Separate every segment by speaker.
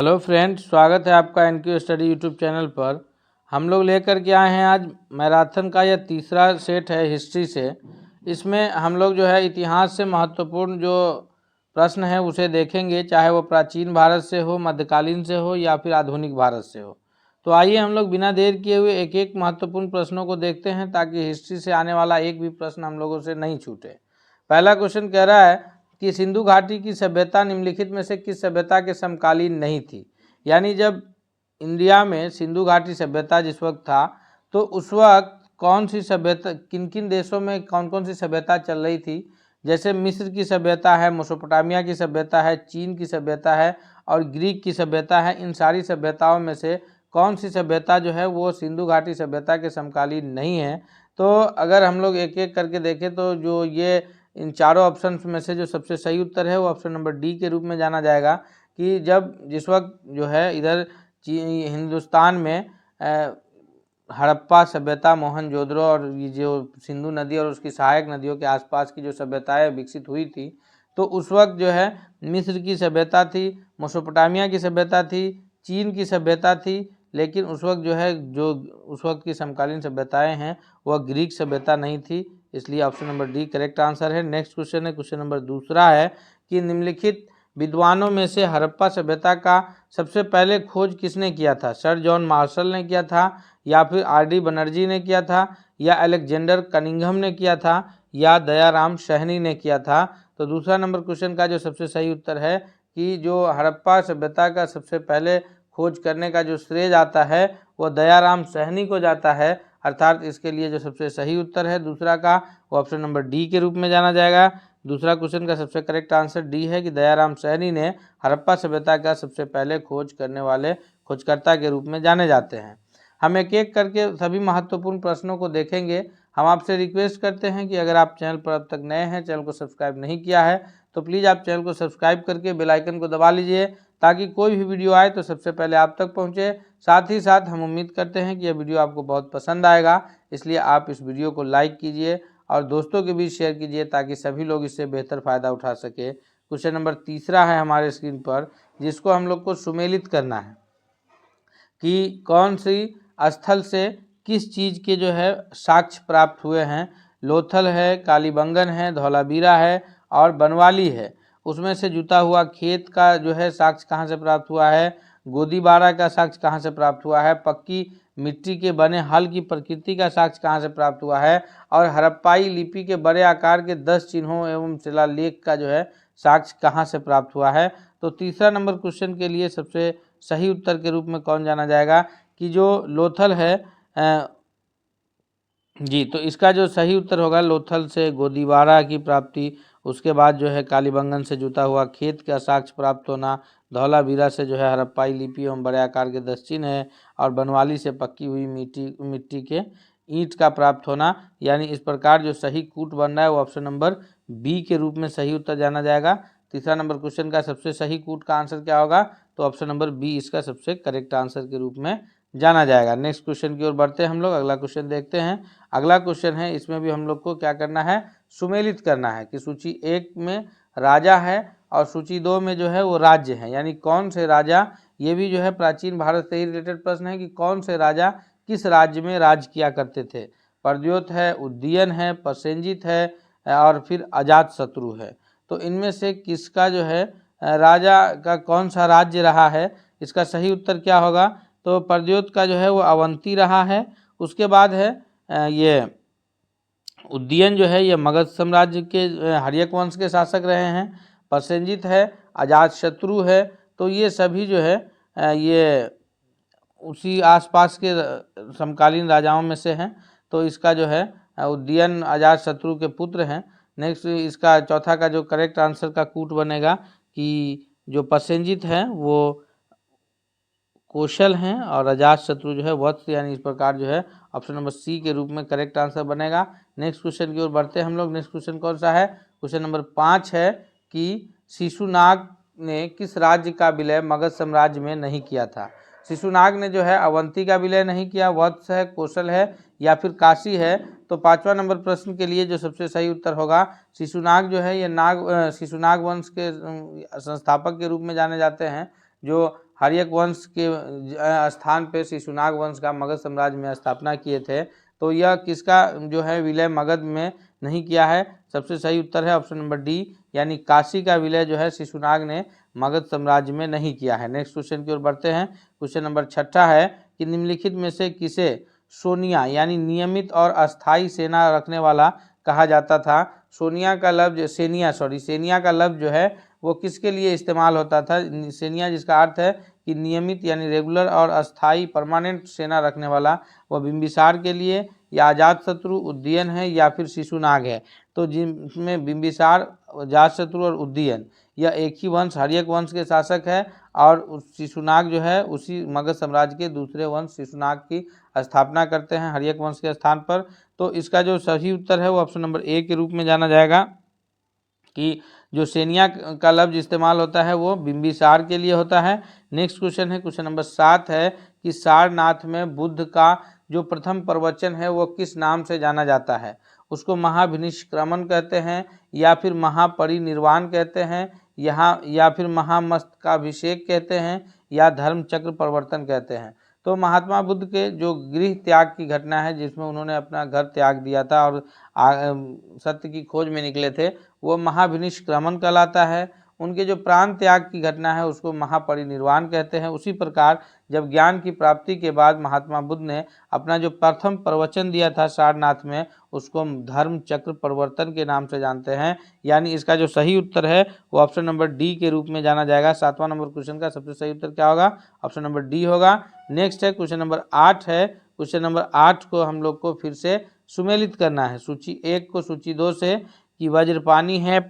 Speaker 1: Hello friends, स्वागत है आपका एनक्यू स्टडी यूट्यूब चैनल पर। हम लोग लेकर के आए हैं आज मैराथन का यह तीसरा सेट है हिस्ट्री से। इसमें हम लोग जो है इतिहास से महत्वपूर्ण जो प्रश्न है उसे देखेंगे, चाहे वो प्राचीन भारत से हो, मध्यकालीन से हो या फिर आधुनिक भारत से हो। तो आइए हम लोग बिना देर किए हुए एक एक महत्वपूर्ण प्रश्नों को देखते हैं, ताकि हिस्ट्री से आने वाला एक भी प्रश्न हम लोगों से नहीं छूटे। पहला क्वेश्चन कह रहा है कि सिंधु घाटी की सभ्यता निम्नलिखित में से किस सभ्यता के समकालीन नहीं थी। यानी जब इंडिया में सिंधु घाटी सभ्यता जिस वक्त था, तो उस वक्त कौन सी सभ्यता, किन किन देशों में कौन कौन सी सभ्यता चल रही थी। जैसे मिस्र की सभ्यता है, मेसोपोटामिया की सभ्यता है, चीन की सभ्यता है और ग्रीक की सभ्यता है। इन सारी सभ्यताओं में से कौन सी सभ्यता जो है वो सिंधु घाटी सभ्यता के समकालीन नहीं है। तो अगर हम लोग एक एक करके देखें तो जो ये इन चारों ऑप्शन में से जो सबसे सही उत्तर है वो ऑप्शन नंबर डी के रूप में जाना जाएगा। कि जब जिस वक्त जो है इधर हिंदुस्तान में हड़प्पा सभ्यता, मोहनजोदड़ो और ये जो सिंधु नदी और उसकी सहायक नदियों के आसपास की जो सभ्यताएं विकसित हुई थी, तो उस वक्त जो है मिस्र की सभ्यता थी, मेसोपोटामिया की सभ्यता थी, चीन की सभ्यता थी। लेकिन उस वक्त जो है जो उस वक्त की समकालीन सभ्यताएं हैं वह ग्रीक सभ्यता नहीं थी। इसलिए option number D correct answer है। नेक्स्ट क्वेश्चन है, क्वेश्चन नंबर दूसरा है कि निम्नलिखित विद्वानों में से हड़प्पा सभ्यता का सबसे पहले खोज किसने किया था। सर जॉन मार्शल ने किया था, या फिर आर.डी. बनर्जी ने किया था, या अलेक्जेंडर कनिंघम ने किया था, या दयाराम सहनी ने किया था। तो दूसरा नंबर क्वेश्चन का जो सबसे सही उत्तर है कि जो हड़प्पा सभ्यता का सबसे पहले खोज करने का जो श्रेय जाता है वह दयाराम सहनी को जाता है। अर्थात इसके लिए जो सबसे सही उत्तर है दूसरा का वो ऑप्शन नंबर डी के रूप में जाना जाएगा। दूसरा क्वेश्चन का सबसे करेक्ट आंसर डी है कि दयाराम सहनी ने हड़प्पा सभ्यता का सबसे पहले खोज करने वाले खोजकर्ता के रूप में जाने जाते हैं। हम एक एक करके सभी महत्वपूर्ण प्रश्नों को देखेंगे। हम आपसे रिक्वेस्ट करते हैं कि अगर आप चैनल पर अब तक नए हैं, चैनल को सब्सक्राइब नहीं किया है, तो प्लीज़ आप चैनल को सब्सक्राइब करके बेल आइकन को दबा लीजिए, ताकि कोई भी वीडियो आए तो सबसे पहले आप तक पहुंचे। साथ ही साथ हम उम्मीद करते हैं कि यह वीडियो आपको बहुत पसंद आएगा, इसलिए आप इस वीडियो को लाइक कीजिए और दोस्तों के बीच शेयर कीजिए, ताकि सभी लोग इससे बेहतर फ़ायदा उठा सके। क्वेश्चन नंबर तीसरा है हमारे स्क्रीन पर, जिसको हम लोग को सुमेलित करना है कि कौन सी स्थल से किस चीज़ के जो है साक्ष्य प्राप्त हुए हैं। लोथल है, कालीबंगन है, धौलावीरा है और बनवाली है। उसमें से जुता हुआ खेत का जो है साक्ष्य कहाँ से प्राप्त हुआ है, गोदीबारा का साक्ष्य कहाँ से प्राप्त हुआ है, पक्की मिट्टी के बने हल की प्रकृति का साक्ष्य कहाँ से प्राप्त हुआ है, और हड़प्पाई लिपि के बड़े आकार के 10 चिन्हों एवं शिलालेख का जो है साक्ष्य कहाँ से प्राप्त हुआ है। तो तीसरा नंबर क्वेश्चन के लिए सबसे सही उत्तर के रूप में कौन जाना जाएगा कि जो लोथल है जी, तो इसका जो सही उत्तर होगा लोथल से गोदीबारा की प्राप्ति, उसके बाद जो है कालीबंगन से जुता हुआ खेत का साक्ष्य प्राप्त होना, धौलावीरा से जो है हड़प्पाई लिपि एवं बड़े आकार के 10 चिन्ह है, और बनवाली से पक्की हुई मिट्टी के ईंट का प्राप्त होना। यानी इस प्रकार जो सही कूट बन रहा है वो ऑप्शन नंबर बी के रूप में सही उत्तर जाना जाएगा। तीसरा नंबर क्वेश्चन का सबसे सही कूट का आंसर क्या होगा, तो ऑप्शन नंबर बी इसका सबसे करेक्ट आंसर के रूप में जाना जाएगा। नेक्स्ट क्वेश्चन की ओर बढ़ते हैं हम लोग, अगला क्वेश्चन देखते हैं। अगला क्वेश्चन है, इसमें भी हम लोग को क्या करना है, सुमेलित करना है कि सूची 1 में राजा है और सूची 2 में जो है वो राज्य है। यानी कौन से राजा, ये भी जो है प्राचीन भारत से ही रिलेटेड प्रश्न है कि कौन से राजा किस राज्य में राज किया करते थे। प्रद्योत है, उदयन है, प्रसेनजित है और फिर अजातशत्रु है। तो इनमें से किसका जो है राजा का कौन सा राज्य रहा है, इसका सही उत्तर क्या होगा। तो प्रद्योत का जो है वो अवंती रहा है। उसके बाद है ये उदयन जो है ये मगध साम्राज्य के हर्यक वंश के शासक रहे हैं। प्रसेनजित है, अजातशत्रु है। तो ये सभी जो है ये उसी आसपास के समकालीन राजाओं में से हैं। तो इसका जो है उदयन अजातशत्रु के पुत्र हैं। नेक्स्ट इसका चौथा का जो करेक्ट आंसर का कूट बनेगा कि जो प्रसेनजित हैं वो कौशल हैं और अजातशत्रु जो है वत्स, यानी इस प्रकार जो है ऑप्शन नंबर सी के रूप में करेक्ट आंसर बनेगा। नेक्स्ट क्वेश्चन की ओर बढ़ते हैं हम लोग। नेक्स्ट क्वेश्चन कौन सा है, क्वेश्चन नंबर 5 है कि शिशुनाग ने किस राज्य का विलय मगध साम्राज्य में नहीं किया था। शिशुनाग ने जो है अवंती का विलय नहीं किया, वत्स है, कौशल है या फिर काशी है। तो 5वां नंबर प्रश्न के लिए जो सबसे सही उत्तर होगा, शिशुनाग जो है ये शिशुनाग वंश के संस्थापक के रूप में जाने जाते हैं, जो हर्यक वंश के स्थान पे शिशुनाग वंश का मगध साम्राज्य में स्थापना किए थे। तो यह किसका जो है विलय मगध में नहीं किया है? सबसे सही उत्तर है ऑप्शन नंबर डी, यानी काशी का विलय जो है शिशुनाग ने मगध साम्राज्य में नहीं किया है। नेक्स्ट क्वेश्चन की ओर बढ़ते हैं। क्वेश्चन नंबर 6 है कि निम्नलिखित में से किसे सोनिया यानी नियमित और अस्थायी सेना रखने वाला कहा जाता था? सोनिया का लफ्ज सेनिया का लफ्ज जो है वो किसके लिए इस्तेमाल होता था? सेनिया जिसका अर्थ है कि नियमित यानी रेगुलर और अस्थायी परमानेंट सेना रखने वाला, वह बिंबिसार के लिए या अजातशत्रु, उदयन है या फिर शिशुनाग है। तो जिसमें बिंबिसार, अजातशत्रु और उदयन यह एक ही वंश हर्यक वंश के शासक है और शिशुनाग जो है उसी मगध साम्राज्य के दूसरे वंश शिशुनाग की स्थापना करते हैं हर्यक वंश के स्थान पर। तो इसका जो सही उत्तर है वो ऑप्शन नंबर ए के रूप में जाना जाएगा कि जो सेनिया का लफ्ज इस्तेमाल होता है वो बिंबिसार के लिए होता है। नेक्स्ट क्वेश्चन है, क्वेश्चन नंबर 7 है कि सारनाथ में बुद्ध का जो प्रथम प्रवचन है वो किस नाम से जाना जाता है? उसको महाभिनिष्क्रमण कहते हैं या फिर महापरिनिर्वाण कहते हैं, यहाँ या फिर महामस्तकाभिषेक कहते हैं या धर्म चक्र प्रवर्तन कहते हैं। तो महात्मा बुद्ध के जो गृह त्याग की घटना है जिसमें उन्होंने अपना घर त्याग दिया था और सत्य की खोज में निकले थे, वो महाभिनिष्क्रमण कहलाता है। उनके जो प्राण त्याग की घटना है उसको महापरिनिर्वाण कहते हैं। उसी प्रकार जब ज्ञान की प्राप्ति के बाद महात्मा बुद्ध ने अपना जो प्रथम प्रवचन दिया था सारनाथ में उसको धर्म चक्र प्रवर्तन के नाम से जानते हैं। यानी इसका जो सही उत्तर है वो ऑप्शन नंबर डी के रूप में जाना जाएगा। 7वां नंबर क्वेश्चन का सबसे सही उत्तर क्या होगा? ऑप्शन नंबर डी होगा। नेक्स्ट है क्वेश्चन नंबर 8 है। क्वेश्चन नंबर 8 को हम लोग को फिर से सुमेलित करना है सूची 1 को सूची 2 से कि वज्रपाणी है,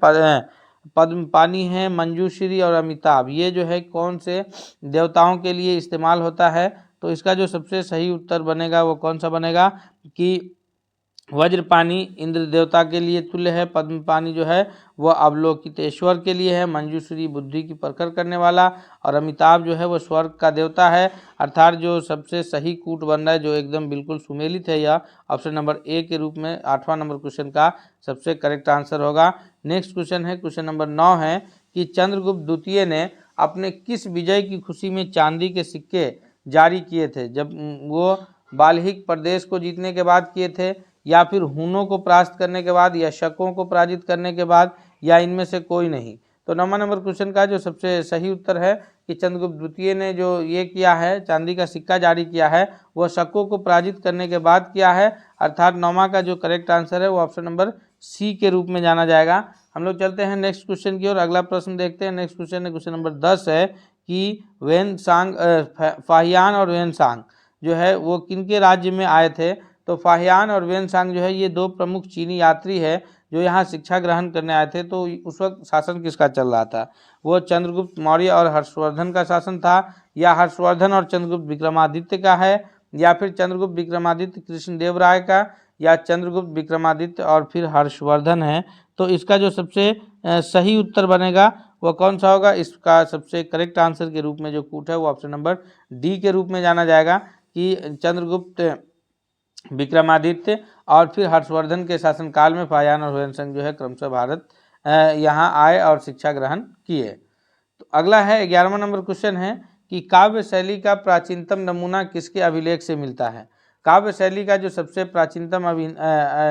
Speaker 1: पद्मपाणी है, मंजूश्री और अमिताभ, ये जो है कौन से देवताओं के लिए इस्तेमाल होता है? तो इसका जो सबसे सही उत्तर बनेगा वो कौन सा बनेगा कि वज्रपाणी इंद्र देवता के लिए तुल्य है, पद्मपाणी जो है वह अवलोकितेश्वर के लिए है, मंजूश्री बुद्धि की परखर करने वाला और अमिताभ जो है वह स्वर्ग का देवता है। अर्थात जो सबसे सही कूट बन रहा है जो एकदम बिल्कुल सुमेलित है यह ऑप्शन नंबर ए के रूप में 8वां नंबर क्वेश्चन का सबसे करेक्ट आंसर होगा। नेक्स्ट क्वेश्चन है, क्वेश्चन नंबर 9 है कि चंद्रगुप्त द्वितीय ने अपने किस विजय की खुशी में चांदी के सिक्के जारी किए थे? जब वो बाल्हिक प्रदेश को जीतने के बाद किए थे या फिर हुनों को परास्त करने के बाद या शकों को पराजित करने के बाद या इनमें से कोई नहीं? तो 9वां नंबर क्वेश्चन का जो सबसे सही उत्तर है कि चंद्रगुप्त द्वितीय ने जो ये किया है चांदी का सिक्का जारी किया है वह शकों को पराजित करने के बाद किया है। अर्थात 9वां का जो करेक्ट आंसर है वो ऑप्शन नंबर सी के रूप में जाना जाएगा। हम लोग चलते हैं नेक्स्ट क्वेश्चन की ओर। अगला प्रश्न देखते हैं। नेक्स्ट क्वेश्चन है क्वेश्चन नंबर 10 है कि वेनसांग फाहियान और वेनसांग जो है वो किनके राज्य में आए थे? तो फाहियान और वेनसांग जो है ये दो प्रमुख चीनी यात्री है जो यहाँ शिक्षा ग्रहण करने आए थे। तो उस वक्त शासन किसका चल रहा था? वो चंद्रगुप्त मौर्य और हर्षवर्धन का शासन था या हर्षवर्धन और चंद्रगुप्त विक्रमादित्य का है या फिर चंद्रगुप्त विक्रमादित्य कृष्णदेव राय का या चंद्रगुप्त विक्रमादित्य और फिर हर्षवर्धन है? तो इसका जो सबसे सही उत्तर बनेगा वह कौन सा होगा? इसका सबसे करेक्ट आंसर के रूप में जो कूट है वो ऑप्शन नंबर डी के रूप में जाना जाएगा कि चंद्रगुप्त विक्रमादित्य और फिर हर्षवर्धन के शासनकाल में फाहियान और वेनसांग जो है क्रमशः भारत यहाँ आए और शिक्षा ग्रहण किए। तो अगला है 11वां नंबर क्वेश्चन है कि काव्य शैली का प्राचीनतम नमूना किसके अभिलेख से मिलता है? काव्य शैली का जो सबसे प्राचीनतम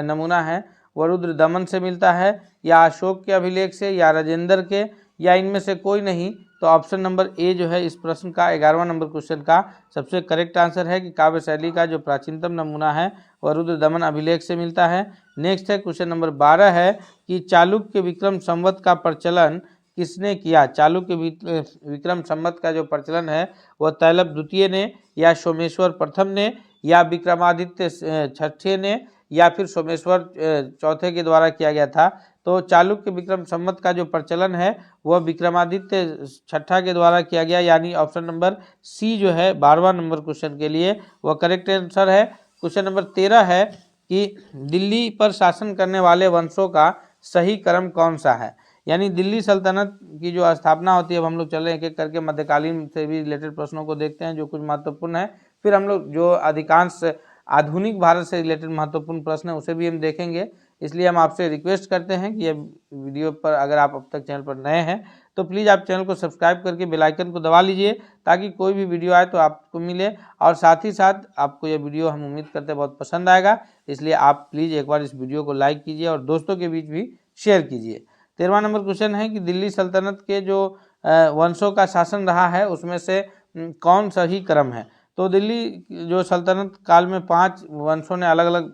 Speaker 1: नमूना है वह रुद्र दमन से मिलता है या अशोक के अभिलेख से या राजेंद्र के या इनमें से कोई नहीं? तो ऑप्शन नंबर ए जो है इस प्रश्न का 11वां नंबर क्वेश्चन का सबसे करेक्ट आंसर है कि काव्य शैली का जो प्राचीनतम नमूना है वह रुद्र दमन अभिलेख से मिलता है। नेक्स्ट है क्वेश्चन नंबर 12 है कि चालुक्य विक्रम संवत का प्रचलन किसने किया? चालुक्य विक्रम संवत का जो प्रचलन है वह तैलप द्वितीय ने या सोमेश्वर प्रथम ने या विक्रमादित्य छठे ने या फिर सोमेश्वर चौथे के द्वारा किया गया था? तो चालुक्य विक्रम संवत का जो प्रचलन है वह विक्रमादित्य छठा के द्वारा किया गया, यानी ऑप्शन नंबर सी जो है 12वां नंबर क्वेश्चन के लिए वह करेक्ट आंसर है। क्वेश्चन नंबर 13 है कि दिल्ली पर शासन करने वाले वंशों का सही क्रम कौन सा है? यानी दिल्ली सल्तनत की जो स्थापना होती है, अब हम लोग चले एक एक करके मध्यकालीन से भी रिलेटेड प्रश्नों को देखते हैं जो कुछ महत्वपूर्ण है, फिर हम लोग जो अधिकांश आधुनिक भारत से रिलेटेड महत्वपूर्ण प्रश्न है उसे भी हम देखेंगे। इसलिए हम आपसे रिक्वेस्ट करते हैं कि ये वीडियो पर अगर आप अब तक चैनल पर नए हैं तो प्लीज़ आप चैनल को सब्सक्राइब करके बेल आइकन को दबा लीजिए, ताकि कोई भी वीडियो आए तो आपको मिले। और साथ ही साथ आपको ये वीडियो हम उम्मीद करते हैं बहुत पसंद आएगा, इसलिए आप प्लीज़ एक बार इस वीडियो को लाइक कीजिए और दोस्तों के बीच भी शेयर कीजिए। 13वां नंबर क्वेश्चन है कि दिल्ली सल्तनत के जो वंशों का शासन रहा है उसमें से कौन सही क्रम है। तो दिल्ली जो सल्तनत काल में 5 वंशों ने अलग अलग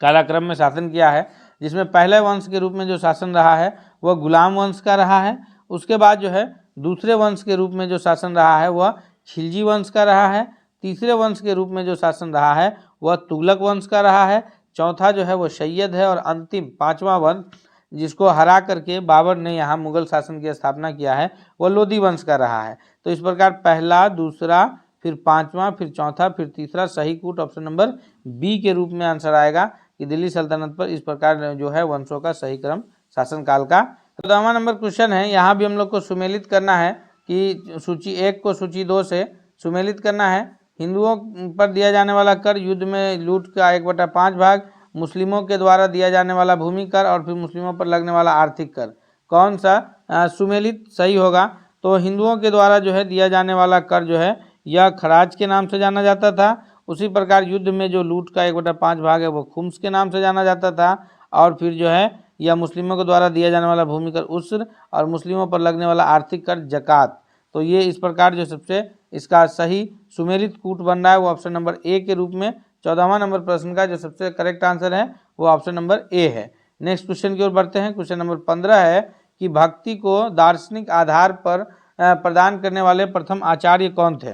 Speaker 1: कालक्रम में शासन किया है, जिसमें पहले वंश के रूप में जो शासन रहा है वह गुलाम वंश का रहा है। उसके बाद जो है दूसरे वंश के रूप में जो शासन रहा है वह खिलजी वंश का रहा है। तीसरे वंश के रूप में जो शासन रहा है वह तुगलक वंश का रहा है। चौथा जो है वह सैयद है। और अंतिम 5वां वंश जिसको हरा करके बाबर ने यहाँ मुगल शासन की स्थापना किया है वह लोधी वंश का रहा है। तो इस प्रकार पहला, दूसरा, फिर 5वां, फिर चौथा, फिर तीसरा सही कूट ऑप्शन नंबर बी के रूप में आंसर आएगा कि दिल्ली सल्तनत पर इस प्रकार जो है वंशों का सही क्रम शासनकाल का। 14वां नंबर क्वेश्चन है, यहाँ भी हम लोग को सुमेलित करना है कि सूची 1 को सूची 2 से सुमेलित करना है। हिंदुओं पर दिया जाने वाला कर, युद्ध में लूट का 1/5 भाग, मुस्लिमों के द्वारा दिया जाने वाला भूमि कर और फिर मुस्लिमों पर लगने वाला आर्थिक कर, कौन सा सुमेलित सही होगा। तो हिंदुओं के द्वारा जो है दिया जाने वाला कर जो है यह खराज के नाम से जाना जाता था। उसी प्रकार युद्ध में जो लूट का 1/5 भाग है वो खुम्स के नाम से जाना जाता था। और फिर जो है यह मुस्लिमों के द्वारा दिया जाने वाला भूमि कर उस्र और मुस्लिमों पर लगने वाला आर्थिक कर जकात। तो ये इस प्रकार जो सबसे इसका सही सुमेलित कूट बन रहा है वो ऑप्शन नंबर ए के रूप में 14वां नंबर प्रश्न का जो सबसे करेक्ट आंसर है वो ऑप्शन नंबर ए है। नेक्स्ट क्वेश्चन की ओर बढ़ते हैं। क्वेश्चन नंबर 15 है कि भक्ति को दार्शनिक आधार पर प्रदान करने वाले प्रथम आचार्य कौन थे।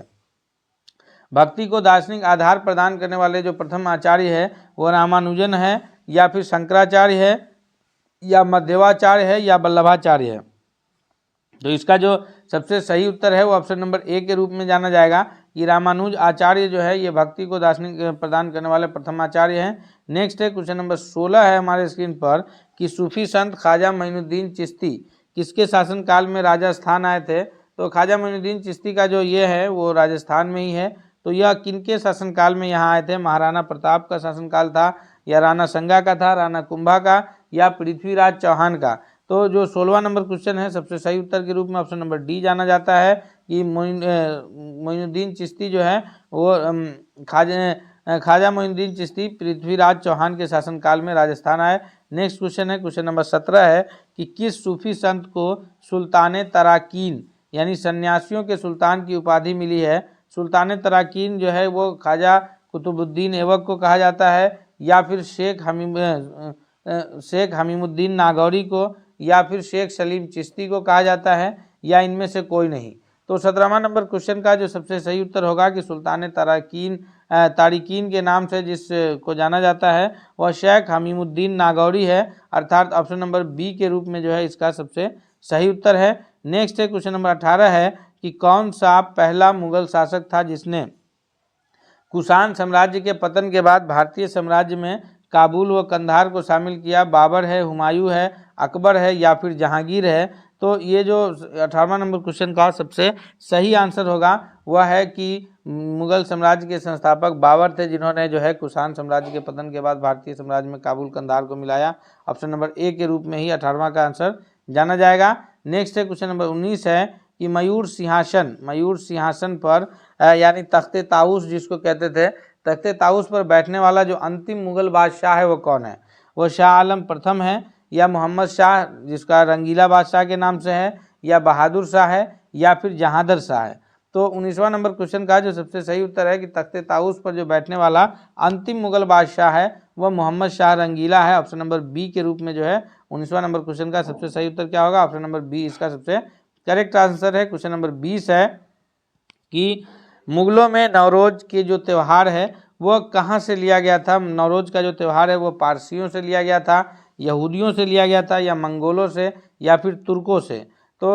Speaker 1: भक्ति को दार्शनिक आधार प्रदान करने वाले जो प्रथम आचार्य है वो रामानुजन है, या फिर शंकराचार्य है, या मध्वाचार्य है, या वल्लभाचार्य है। तो इसका जो सबसे सही उत्तर है वो ऑप्शन नंबर ए के रूप में जाना जाएगा कि रामानुज आचार्य जो है ये भक्ति को दार्शनिक प्रदान करने वाले प्रथम आचार्य हैं। नेक्स्ट है क्वेश्चन नंबर 16 है हमारे स्क्रीन पर कि सूफी संत ख्वाजा मोइनुद्दीन चिश्ती किसके शासनकाल में राजस्थान आए थे। तो ख्वाजा मोइनुद्दीन चिश्ती का जो ये है वो राजस्थान में ही है। तो यह किनके शासनकाल में यहाँ आए थे। महाराणा प्रताप का शासनकाल था, या राणा संगा का था, राणा कुंभा का, या पृथ्वीराज चौहान का। तो जो 16वां नंबर क्वेश्चन है सबसे सही उत्तर के रूप में ऑप्शन नंबर डी जाना जाता है कि मोइनुद्दीन चिश्ती जो है वो ख्वाजा मोइनुद्दीन चिश्ती पृथ्वीराज चौहान के शासनकाल में राजस्थान आए। नेक्स्ट क्वेश्चन है क्वेश्चन नंबर 17 है कि किस सूफी संत को सुल्तान तराकीन यानी सन्यासियों के सुल्तान की उपाधि मिली है। सुल्तान तराकीन जो है वो ख्वाजा कुतुबुद्दीन ऐबक को कहा जाता है, या फिर शेख हमीमुद्दीन नागौरी को, या फिर शेख सलीम चिश्ती को कहा जाता है, या इनमें से कोई नहीं। तो 17वां नंबर क्वेश्चन का जो सबसे सही उत्तर होगा कि सुल्तान तारिकीन के नाम से जिस को जाना जाता है वह शेख हमीमुद्दीन नागौरी है, अर्थात ऑप्शन नंबर बी के रूप में जो है इसका सबसे सही उत्तर है। नेक्स्ट है क्वेश्चन नंबर 18 है कि कौन सा पहला मुगल शासक था जिसने कुषाण साम्राज्य के पतन के बाद भारतीय साम्राज्य में काबुल व कंधार को शामिल किया। बाबर है, हुमायूं है, अकबर है, या फिर जहांगीर है। तो ये जो 18वां नंबर क्वेश्चन का सबसे सही आंसर होगा वह है कि मुगल साम्राज्य के संस्थापक बाबर थे, जिन्होंने जो है कुषाण साम्राज्य के पतन के बाद भारतीय साम्राज्य में काबुल कंधार को मिलाया। ऑप्शन नंबर ए के रूप में ही 18वां का आंसर जाना जाएगा। नेक्स्ट है क्वेश्चन नंबर 19 है कि मयूर सिंहासन पर यानी तख्ते ताऊस जिसको कहते थे, तख्ते ताऊस पर बैठने वाला जो अंतिम मुगल बादशाह है वो कौन है। वो शाह आलम प्रथम है, या मोहम्मद शाह जिसका रंगीला बादशाह के नाम से है, या बहादुर शाह है, या फिर जहांदर शाह है। तो 19वां नंबर क्वेश्चन का जो सबसे सही उत्तर है कि तख्ते ताऊस पर जो बैठने वाला अंतिम मुगल बादशाह है वह मोहम्मद शाह रंगीला है। ऑप्शन नंबर बी के रूप में जो है 19वां नंबर क्वेश्चन का सबसे सही उत्तर क्या होगा, ऑप्शन नंबर बी इसका सबसे करेक्ट आंसर है। क्वेश्चन नंबर 20 है कि मुगलों में नवरोज के जो त्यौहार है वह कहाँ से लिया गया था। नवरोज का जो त्यौहार है वो पारसियों से लिया गया था, यहूदियों से लिया गया था, या मंगोलों से, या फिर तुर्कों से। तो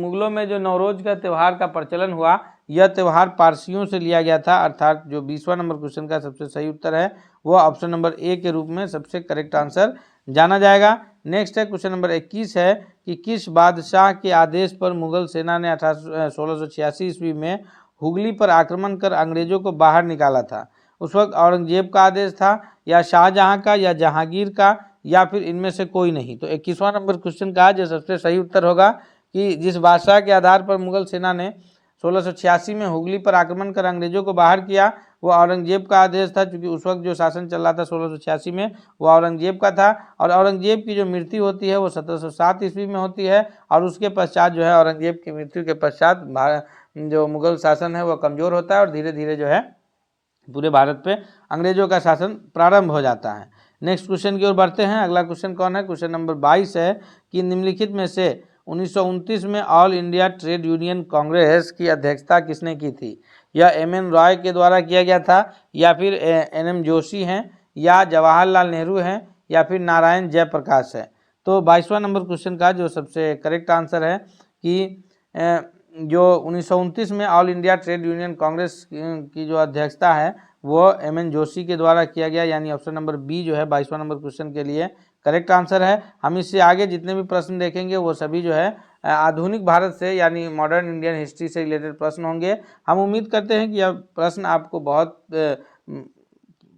Speaker 1: मुगलों में जो नवरोज का त्यौहार का प्रचलन हुआ यह त्यौहार पारसियों से लिया गया था, अर्थात जो 20वां नंबर क्वेश्चन का सबसे सही उत्तर है वह ऑप्शन नंबर ए के रूप में सबसे करेक्ट आंसर जाना जाएगा। नेक्स्ट है क्वेश्चन नंबर 21 है कि किस बादशाह के आदेश पर मुगल सेना ने 1686 ईस्वी में हुगली पर आक्रमण कर अंग्रेजों को बाहर निकाला था। उस वक्त औरंगजेब का आदेश था या शाहजहां का या जहांगीर का या फिर इनमें से कोई नहीं। तो 21वां नंबर क्वेश्चन का जो सबसे सही उत्तर होगा कि जिस बादशाह के आधार पर मुगल सेना ने 1686 में हुगली पर आक्रमण कर अंग्रेजों को बाहर किया वो औरंगजेब का आदेश था, क्योंकि उस वक्त जो शासन चल रहा था 1686 में वो औरंगजेब का था। और औरंगजेब की जो मृत्यु होती है वो 1707 ईस्वी में होती है और उसके पश्चात जो है औरंगजेब की मृत्यु के पश्चात जो मुगल शासन है वो कमज़ोर होता है और धीरे धीरे जो है पूरे भारत पे अंग्रेजों का शासन प्रारंभ हो जाता है। नेक्स्ट क्वेश्चन की ओर बढ़ते हैं। अगला क्वेश्चन कौन है? क्वेश्चन नंबर 22 है कि निम्नलिखित में से 1929 में all India trade union Congress की अध्यक्षता किसने की थी? यह एम.एन. रॉय के द्वारा किया गया था या फिर एन.एम. जोशी हैं या जवाहरलाल नेहरू हैं या फिर नारायण जयप्रकाश है? तो 22वां नंबर क्वेश्चन का जो सबसे करेक्ट आंसर है कि जो 1929 में all India trade union Congress की जो अध्यक्षता है वो एम.एन. जोशी के द्वारा किया गया, यानी ऑप्शन नंबर बी जो है 22वां नंबर क्वेश्चन के लिए करेक्ट आंसर है। हम इससे आगे जितने भी प्रश्न देखेंगे वो सभी जो है आधुनिक भारत से यानी मॉडर्न इंडियन हिस्ट्री से रिलेटेड प्रश्न होंगे। हम उम्मीद करते हैं कि यह प्रश्न आपको बहुत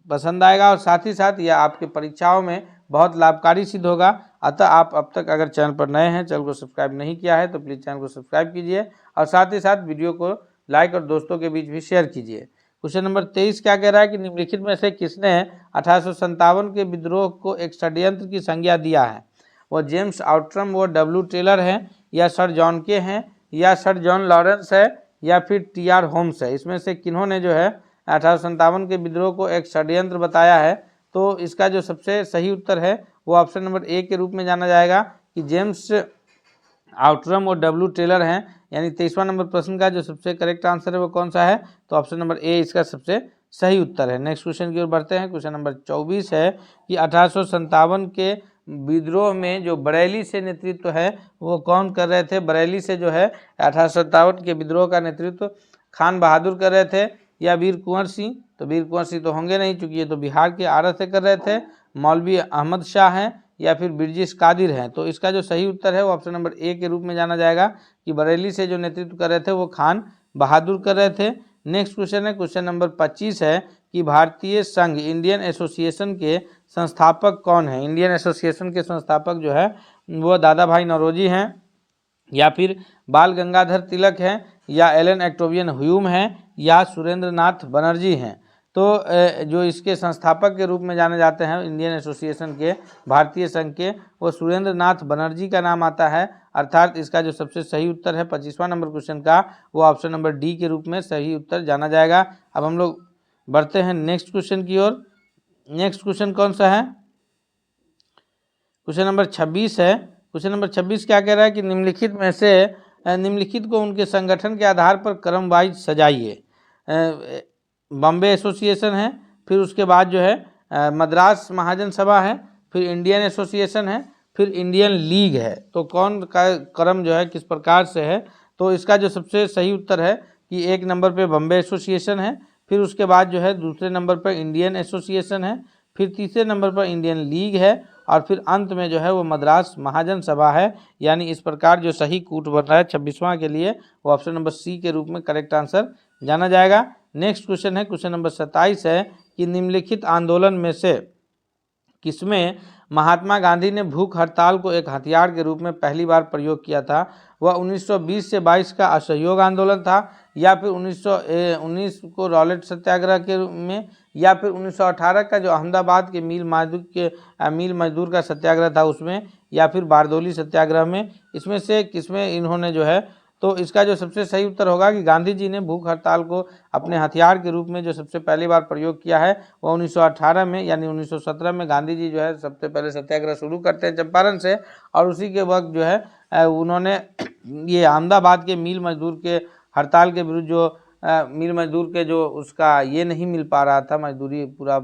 Speaker 1: पसंद आएगा और साथ ही साथ यह आपके परीक्षाओं में बहुत लाभकारी सिद्ध होगा। अतः आप अब तक अगर चैनल पर नए हैं, चैनल को सब्सक्राइब नहीं किया है तो प्लीज़ चैनल को सब्सक्राइब कीजिए और साथ ही साथ वीडियो को लाइक और दोस्तों के बीच भी शेयर कीजिए। क्वेश्चन नंबर 23 क्या कह रहा है कि निम्नलिखित में से किसने 1857 के विद्रोह को एक षड्यंत्र की संज्ञा दिया है? वो जेम्स आउट्रम व डब्ल्यू टेलर हैं या सर जॉन के हैं या सर जॉन लॉरेंस है या फिर टी.आर. होम्स है? इसमें से किन्होंने जो है 1857 के विद्रोह को एक षड्यंत्र बताया है? तो इसका जो सबसे सही उत्तर है वो ऑप्शन नंबर ए के रूप में जाना जाएगा कि जेम्स आउट्रम और डब्ल्यू टेलर हैं। यानी 23वां नंबर प्रश्न का जो सबसे करेक्ट आंसर है वो कौन सा है? तो ऑप्शन नंबर ए इसका सबसे सही उत्तर है। नेक्स्ट क्वेश्चन की ओर बढ़ते हैं। क्वेश्चन नंबर 24 है कि 1857 के विद्रोह में जो बरेली से नेतृत्व है वो कौन कर रहे थे? बरेली से जो है 1857 के विद्रोह का नेतृत्व खान बहादुर कर रहे थे या वीर कुंवर सिंह? तो वीर कुंवर सिंह तो होंगे नहीं, क्योंकि ये तो बिहार के आरा से कर रहे थे। मौलवी अहमद शाह हैं या फिर बिरजिश कादिर हैं? तो इसका जो सही उत्तर है वो ऑप्शन नंबर ए के रूप में जाना जाएगा कि बरेली से जो नेतृत्व कर रहे थे वो खान बहादुर कर रहे थे। नेक्स्ट क्वेश्चन है क्वेश्चन नंबर 25 है कि भारतीय संघ इंडियन एसोसिएशन के संस्थापक कौन है? इंडियन एसोसिएशन के संस्थापक जो है वो दादा भाई नौरोजी हैं या फिर बाल गंगाधर तिलक हैं या एलन एक्टोवियन ह्यूम हैं या सुरेंद्र नाथ बनर्जी हैं? तो जो इसके संस्थापक के रूप में जाने जाते हैं इंडियन एसोसिएशन के, भारतीय संघ के, वो सुरेंद्र नाथ बनर्जी का नाम आता है। अर्थात इसका जो सबसे सही उत्तर है 25वां नंबर क्वेश्चन का वो ऑप्शन नंबर डी के रूप में सही उत्तर जाना जाएगा। अब हम लोग बढ़ते हैं नेक्स्ट क्वेश्चन की ओर। नेक्स्ट क्वेश्चन कौन सा है? क्वेश्चन नंबर 26 है। क्वेश्चन नंबर 26 क्या कह रहा है कि निम्नलिखित में से निम्नलिखित को उनके संगठन के आधार पर क्रम वाइज सजाइए। बॉम्बे एसोसिएशन है, फिर उसके बाद जो है मद्रास महाजन सभा है, फिर इंडियन एसोसिएशन है, फिर इंडियन लीग है। तो कौन का क्रम जो है किस प्रकार से है? तो इसका जो सबसे सही उत्तर है कि एक नंबर पे बॉम्बे एसोसिएशन है, फिर उसके बाद जो है दूसरे नंबर पर इंडियन एसोसिएशन है, फिर तीसरे नंबर पर इंडियन लीग है और फिर अंत में जो है वो मद्रास महाजन सभा है। यानी इस प्रकार जो सही कूट बन रहा है 26वां के लिए वो ऑप्शन नंबर सी के रूप में करेक्ट आंसर जाना जाएगा। नेक्स्ट क्वेश्चन है क्वेश्चन नंबर 27 है कि निम्नलिखित आंदोलन में से किसमें महात्मा गांधी ने भूख हड़ताल को एक हथियार के रूप में पहली बार प्रयोग किया था? वह 1920 से 22 का असहयोग आंदोलन था या फिर 1919 को रॉलेट सत्याग्रह के रूप में या फिर 1918 का जो अहमदाबाद के मील मजदूर का सत्याग्रह था उसमें या फिर बारदोली सत्याग्रह में? इसमें से किसमें इन्होंने जो है, तो इसका जो सबसे सही उत्तर होगा कि गांधी जी ने भूख हड़ताल को अपने हथियार के रूप में जो सबसे पहली बार प्रयोग किया है वह 1918 में, यानी 1917 में गांधी जी जो है सबसे पहले सत्याग्रह शुरू करते हैं चंपारण से और उसी के वक्त जो है उन्होंने ये अहमदाबाद के मील मजदूर के हड़ताल के विरुद्ध जो मील मजदूर के जो उसका ये नहीं मिल पा रहा था मजदूरी, पूरा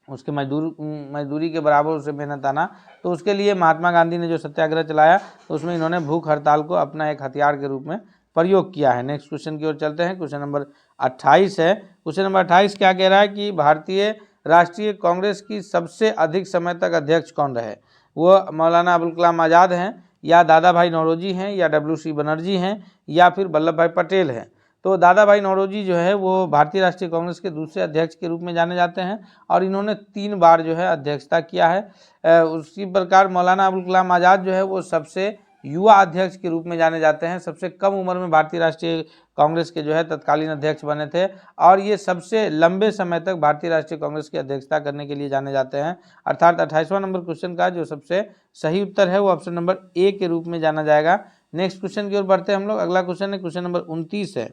Speaker 1: उसके मजदूरी के बराबर उसे मेहनत आना, तो उसके लिए महात्मा गांधी ने जो सत्याग्रह चलाया तो उसमें इन्होंने भूख हड़ताल को अपना एक हथियार के रूप में प्रयोग किया है। नेक्स्ट क्वेश्चन की ओर चलते हैं। क्वेश्चन नंबर 28 है। क्वेश्चन नंबर 28 क्या कह रहा है कि भारतीय राष्ट्रीय कांग्रेस की सबसे अधिक समय तक अध्यक्ष कौन रहे? वो मौलाना अबुल कलाम आज़ाद हैं या दादा भाई नौरोजी हैं या डब्ल्यू सी बनर्जी हैं या फिर वल्लभ भाई पटेल हैं? तो दादा भाई नौरोजी जो है वो भारतीय राष्ट्रीय कांग्रेस के दूसरे अध्यक्ष के रूप में जाने जाते हैं और इन्होंने 3 बार जो है अध्यक्षता किया है। उसी प्रकार मौलाना अबुल कलाम आज़ाद जो है वो सबसे युवा अध्यक्ष के रूप में जाने जाते हैं, सबसे कम उम्र में भारतीय राष्ट्रीय कांग्रेस के जो है तत्कालीन अध्यक्ष बने थे और ये सबसे लंबे समय तक भारतीय राष्ट्रीय कांग्रेस की अध्यक्षता करने के लिए जाने जाते हैं। अर्थात 28वां नंबर क्वेश्चन का जो सबसे सही उत्तर है वो ऑप्शन नंबर ए के रूप में जाना जाएगा। नेक्स्ट क्वेश्चन की ओर बढ़ते हैं हम लोग। अगला क्वेश्चन है क्वेश्चन नंबर 29 है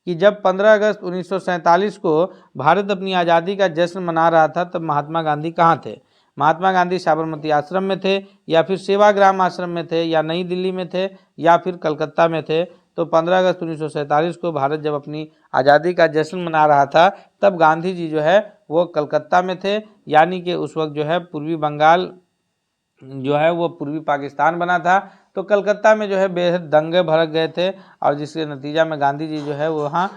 Speaker 1: कि जब 15 अगस्त 1947 को भारत अपनी आज़ादी का जश्न मना रहा था तब महात्मा गांधी कहाँ थे? महात्मा गांधी साबरमती आश्रम में थे या फिर सेवाग्राम आश्रम में थे या नई दिल्ली में थे या फिर कलकत्ता में थे? तो 15 अगस्त 1947 को भारत जब अपनी आज़ादी का जश्न मना रहा था तब गांधी जी जो है वो कलकत्ता में थे, यानी कि उस वक्त जो है पूर्वी बंगाल जो है वो पूर्वी पाकिस्तान बना था। तो कलकत्ता में जो है बेहद दंगे भड़क गए थे और जिसके नतीजा में गांधी जी जो है वो वहाँ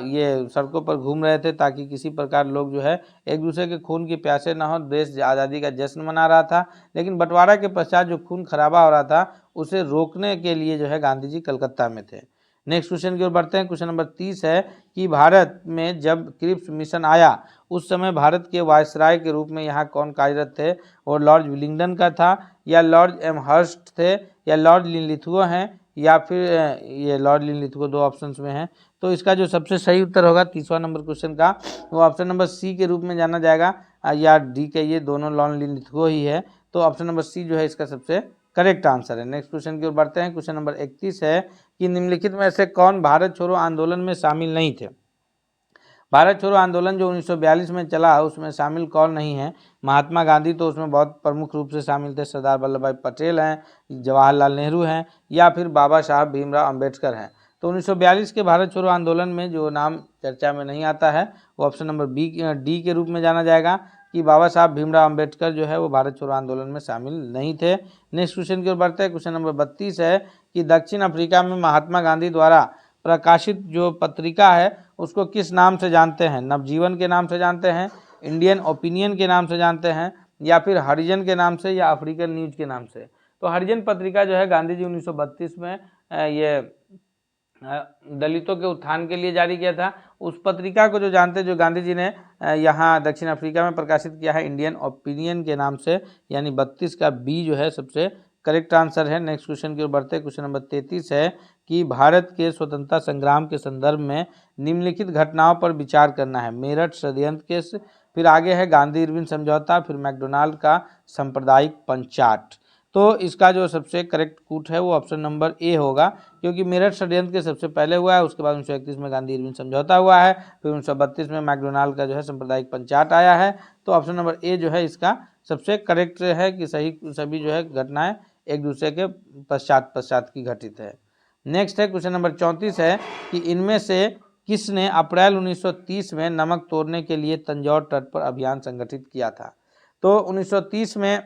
Speaker 1: ये सड़कों पर घूम रहे थे ताकि किसी प्रकार लोग जो है एक दूसरे के खून की प्यासे ना हो। देश आज़ादी का जश्न मना रहा था, लेकिन बंटवारा के पश्चात जो खून खराबा हो रहा था उसे रोकने के लिए जो है गांधी जी कलकत्ता में थे। नेक्स्ट क्वेश्चन की ओर बढ़ते हैं। क्वेश्चन नंबर 30 है कि भारत में जब क्रिप्स मिशन आया उस समय भारत के वायसराय के रूप में यहाँ कौन कार्यरत थे? और लॉर्ड विलिंगडन का था या लॉर्ड एमहर्स्ट थे या लॉर्ड लिनलिथगो हैं या फिर ये लॉर्ड लिनलिथगो 2 ऑप्शंस में हैं। तो इसका जो सबसे सही उत्तर होगा 30वां नंबर क्वेश्चन का वो ऑप्शन नंबर सी के रूप में जाना जाएगा या डी के, ये दोनों लॉर्ड लिनलिथगो ही है। तो ऑप्शन नंबर सी जो है इसका सबसे करेक्ट आंसर है। नेक्स्ट क्वेश्चन की ओर बढ़ते हैं। क्वेश्चन नंबर 31 है कि निम्नलिखित में से कौन भारत छोड़ो आंदोलन में शामिल नहीं थे? भारत छोड़ो आंदोलन जो 1942 में चला उसमें शामिल कौन नहीं है? महात्मा गांधी तो उसमें बहुत प्रमुख रूप से शामिल थे, सरदार वल्लभ भाई पटेल हैं, जवाहरलाल नेहरू हैं या फिर बाबा साहब भीमराव अंबेडकर हैं। तो 1942 के भारत छोड़ो आंदोलन में जो नाम चर्चा में नहीं आता है वो ऑप्शन नंबर डी के रूप में जाना जाएगा कि बाबा साहब भीमराव अंबेडकर जो है वो भारत छोड़ो आंदोलन में शामिल नहीं थे। नेक्स्ट क्वेश्चन की ओर बढ़ते हैं। क्वेश्चन नंबर 32 है कि दक्षिण अफ्रीका में महात्मा गांधी द्वारा प्रकाशित जो पत्रिका है उसको किस नाम से जानते हैं? नवजीवन के नाम से जानते हैं, इंडियन ओपिनियन के नाम से जानते हैं या फिर हरिजन के नाम से या अफ्रीकन न्यूज के नाम से? तो हरिजन पत्रिका जो है गांधी जी 1932 में ये दलितों के उत्थान के लिए जारी किया था। उस पत्रिका को जो जानते जो गांधी जी ने यहाँ दक्षिण अफ्रीका में प्रकाशित किया है इंडियन ओपिनियन के नाम से, यानी 32 का बी जो है सबसे करेक्ट आंसर है। नेक्स्ट क्वेश्चन की ओर बढ़ते हैं। क्वेश्चन नंबर 33 है कि भारत के स्वतंत्रता संग्राम के संदर्भ में निम्नलिखित घटनाओं पर विचार करना है। मेरठ षड्यंत्र केस, फिर आगे है गांधी इरविन समझौता, फिर मैकडोनाल्ड का सांप्रदायिक पंचाट। तो इसका जो सबसे करेक्ट कूट है वो ऑप्शन नंबर ए होगा, क्योंकि मेरठ षड्यंत्र के सबसे पहले हुआ है, उसके बाद 1931 में गांधी इरविन समझौता हुआ है, फिर 1932 में मैकडोनाल्ड का जो है सांप्रदायिक पंचाट आया है। तो ऑप्शन नंबर ए जो है इसका सबसे करेक्ट है कि सभी जो है घटनाएं एक दूसरे के पश्चात की घटित है। नेक्स्ट है क्वेश्चन नंबर 34 है कि इनमें से किसने अप्रैल 1930 में नमक तोड़ने के लिए तंजौर तट पर अभियान संगठित किया था? तो 1930 में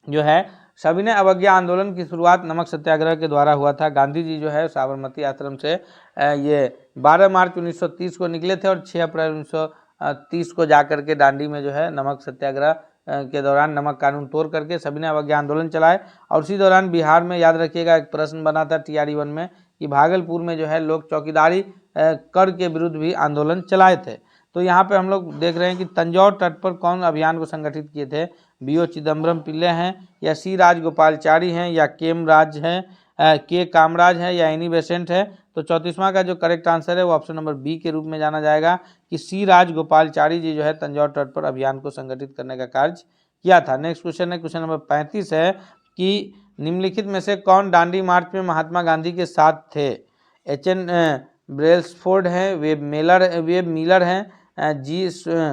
Speaker 1: जो है सविनय अवज्ञा आंदोलन की शुरुआत नमक सत्याग्रह के द्वारा हुआ था। गांधी जी जो है साबरमती आश्रम से ये 12 मार्च 1930 को निकले थे और 6 अप्रैल 1930 को जाकर के दांडी में जो है नमक सत्याग्रह के दौरान नमक कानून तोड़ करके सविनय अवज्ञा आंदोलन चलाए। और उसी दौरान बिहार में याद रखिएगा एक प्रश्न बना था TRE 1 में कि भागलपुर में जो है लोग चौकीदारी कर के विरुद्ध भी आंदोलन चलाए थे। तो यहाँ पे हम लोग देख रहे हैं कि तंजौर तट पर कौन अभियान को संगठित किए थे? BO चिदम्बरम पिल्ले हैं या C राजगोपालचारी हैं या के कामराज है या एनी बेसेंट है? तो 34वां का जो करेक्ट आंसर है वो ऑप्शन नंबर बी के रूप में जाना जाएगा कि C राजगोपालचारी जी जो है तंजौर तट पर अभियान को संगठित करने का कार्य किया था। नेक्स्ट क्वेश्चन है क्वेश्चन नंबर 35 है कि निम्नलिखित में से कौन दांडी मार्च में महात्मा गांधी के साथ थे? HN ब्रेल्सफोर्ड हैं, वेब मिलर हैं, G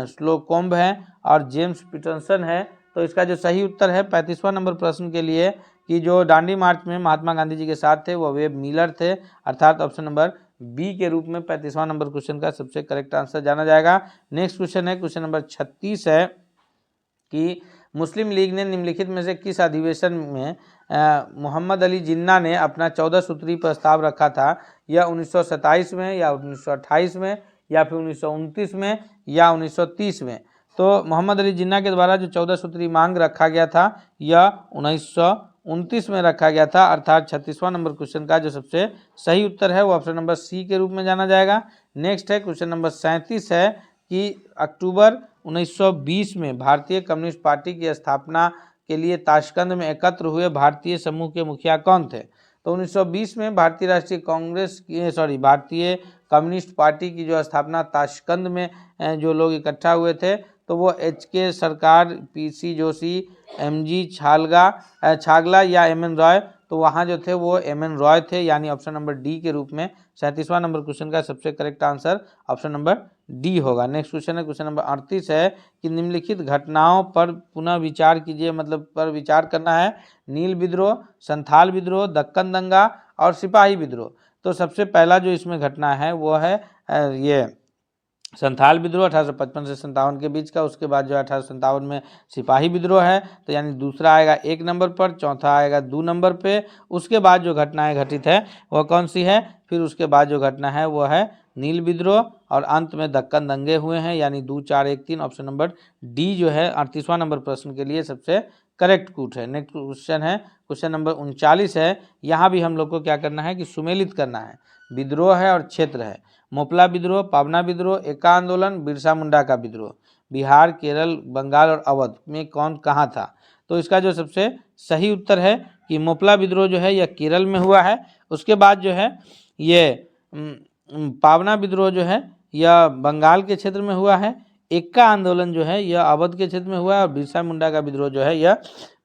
Speaker 1: स्लोकोम्ब हैं और जेम्स पीटरसन है। तो इसका जो सही उत्तर है 35वां नंबर प्रश्न के लिए कि जो दांडी मार्च में महात्मा गांधी जी के साथ थे वो वेब मिलर थे, अर्थात ऑप्शन नंबर बी के रूप में 35वां नंबर क्वेश्चन का सबसे करेक्ट आंसर जाना जाएगा। नेक्स्ट क्वेश्चन है क्वेश्चन नंबर 36 है कि मुस्लिम लीग ने निम्नलिखित में से किस अधिवेशन में मोहम्मद अली जिन्ना ने अपना 14 सूत्री प्रस्ताव रखा था? यह 1927 में या 1928 में या फिर 1929 में या 1930 में? तो मोहम्मद अली जिन्ना के द्वारा जो 14 सूत्री मांग रखा गया था यह 1929 में रखा गया था, अर्थात 36वां नंबर क्वेश्चन का जो सबसे सही उत्तर है वो ऑप्शन नंबर सी के रूप में जाना जाएगा। नेक्स्ट है क्वेश्चन नंबर 37 है कि अक्टूबर 1920 में भारतीय कम्युनिस्ट पार्टी की स्थापना के लिए ताशकंद में एकत्र हुए भारतीय समूह के मुखिया कौन थे? तो 1920 में भारतीय राष्ट्रीय कांग्रेस की भारतीय कम्युनिस्ट पार्टी की जो स्थापना ताशकंद में जो लोग इकट्ठा हुए थे तो वो HK सरकार, PC जोशी, MG छागला या MN रॉय, तो वहाँ जो थे वो MN रॉय थे, यानी ऑप्शन नंबर डी के रूप में 37वां नंबर क्वेश्चन का सबसे correct answer option number D होगा। नेक्स्ट क्वेश्चन है क्वेश्चन नंबर 38 है कि निम्नलिखित घटनाओं पर पुनः विचार कीजिए, मतलब पर विचार करना है। नील विद्रोह, संथाल विद्रोह, दक्कन दंगा और सिपाही विद्रोह। तो सबसे पहला जो इसमें घटना है वो है ये संथाल विद्रोह 1855 से 57 के बीच का। उसके बाद जो 1857 में सिपाही विद्रोह है, तो यानी दूसरा आएगा 1 नंबर पर, चौथा आएगा 2 नंबर पे। उसके बाद जो घटनाएं घटित है वह कौन सी है? फिर उसके बाद जो घटना है वो है नील विद्रोह और अंत में दक्कन दंगे हुए हैं, यानी 2, 4, 1, 3 ऑप्शन नंबर डी जो है 38वां नंबर प्रश्न के लिए सबसे करेक्ट कूट है। नेक्स्ट क्वेश्चन है क्वेश्चन नंबर 39 है। यहाँ भी हम लोग को क्या करना है कि सुमेलित करना है। विद्रोह है और क्षेत्र है। मोपला विद्रोह, पावना विद्रोह, एका आंदोलन, बिरसा मुंडा का विद्रोह बिहार, केरल, बंगाल और अवध में कौन कहाँ था? तो इसका जो सबसे सही उत्तर है कि मोपला विद्रोह जो है यह केरल में हुआ है। उसके बाद जो है ये पावना विद्रोह जो है यह बंगाल के क्षेत्र में हुआ है। एक्का आंदोलन जो है यह अवध के क्षेत्र में हुआ है और बिरसा मुंडा का विद्रोह जो है यह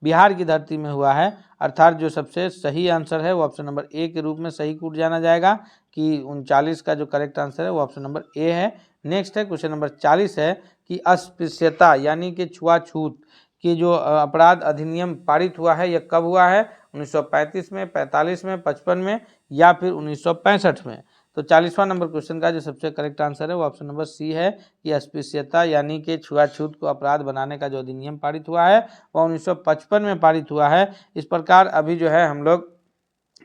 Speaker 1: बिहार की धरती में हुआ है। अर्थात जो सबसे सही आंसर है वो ऑप्शन नंबर ए के रूप में सही कूट जाना जाएगा कि 39 का जो करेक्ट आंसर है वो ऑप्शन नंबर ए है। नेक्स्ट है क्वेश्चन नंबर 40 है कि अस्पृश्यता यानी कि छुआछूत की जो अपराध अधिनियम पारित हुआ है यह कब हुआ है? 1935 में, 45 में, 55 में या फिर 1965 में? तो 40वां नंबर क्वेश्चन का जो सबसे करेक्ट आंसर है वो ऑप्शन नंबर सी है कि अस्पृश्यता यानी कि छुआछूत को अपराध बनाने का जो अधिनियम पारित हुआ है वह 1955 में पारित हुआ है। इस प्रकार अभी जो है हम लोग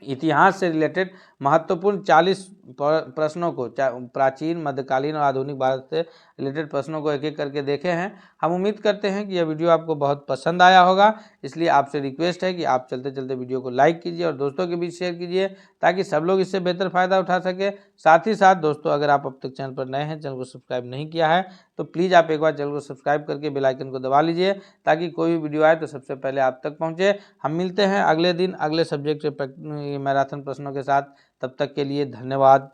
Speaker 1: इतिहास से रिलेटेड महत्वपूर्ण 40 प्रश्नों को, प्राचीन, मध्यकालीन और आधुनिक भारत से रिलेटेड प्रश्नों को एक एक करके देखे हैं। हम उम्मीद करते हैं कि यह वीडियो आपको बहुत पसंद आया होगा, इसलिए आपसे रिक्वेस्ट है कि आप चलते चलते वीडियो को लाइक कीजिए और दोस्तों के बीच शेयर कीजिए ताकि सब लोग इससे बेहतर फ़ायदा उठा सके। साथ ही साथ दोस्तों, अगर आप अब तक चैनल पर नए हैं, चैनल को सब्सक्राइब नहीं किया है तो प्लीज़ आप एक बार चैनल को सब्सक्राइब करके बेल आइकन को दबा लीजिए ताकि कोई भी वीडियो आए तो सबसे पहले आप तक पहुँचे। हम मिलते हैं अगले दिन अगले सब्जेक्ट के मैराथन प्रश्नों के साथ। तब तक के लिए धन्यवाद।